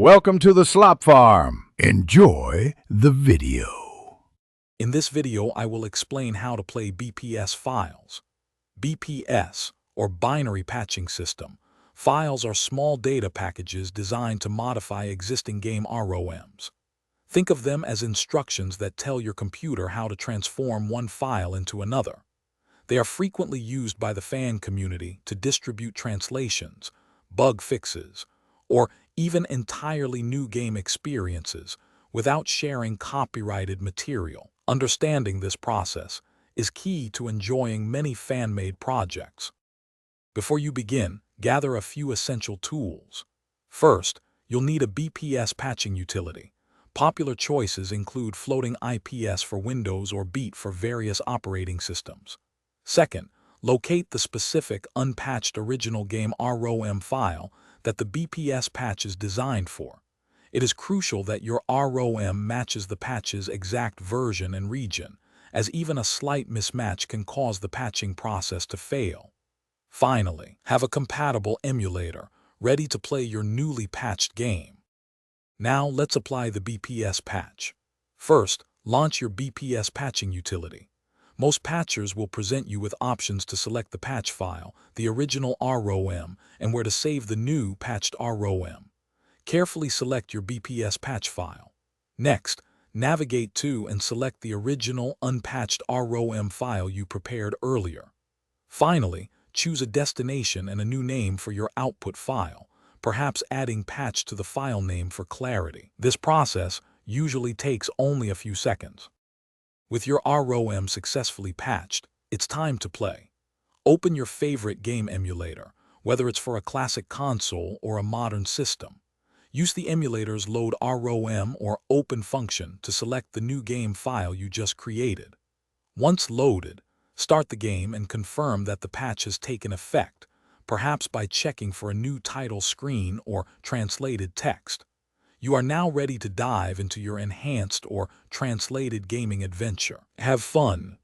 Welcome to the Slop Farm. Enjoy the video. In this video, I will explain how to play BPS files. BPS, or Binary Patching System. Files are small data packages designed to modify existing game ROMs. Think of them as instructions that tell your computer how to transform one file into another. They are frequently used by the fan community to distribute translations, bug fixes, or even entirely new game experiences without sharing copyrighted material. Understanding this process is key to enjoying many fan-made projects. Before you begin, gather a few essential tools. First, you'll need a BPS patching utility. Popular choices include Floating IPS for Windows or Beat for various operating systems. Second, locate the specific unpatched original game ROM file that the BPS patch is designed for. It is crucial that your ROM matches the patch's exact version and region, as even a slight mismatch can cause the patching process to fail. Finally, have a compatible emulator ready to play your newly patched game. Now let's apply the BPS patch. First, launch your BPS patching utility. Most patchers will present you with options to select the patch file, the original ROM, and where to save the new patched ROM. Carefully select your BPS patch file. Next, navigate to and select the original unpatched ROM file you prepared earlier. Finally, choose a destination and a new name for your output file, perhaps adding patch to the file name for clarity. This process usually takes only a few seconds. With your ROM successfully patched, it's time to play. Open your favorite game emulator, whether it's for a classic console or a modern system. Use the emulator's Load ROM or Open function to select the new game file you just created. Once loaded, start the game and confirm that the patch has taken effect, perhaps by checking for a new title screen or translated text. You are now ready to dive into your enhanced or translated gaming adventure. Have fun!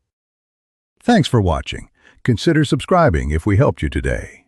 Thanks for watching. Consider subscribing if we helped you today.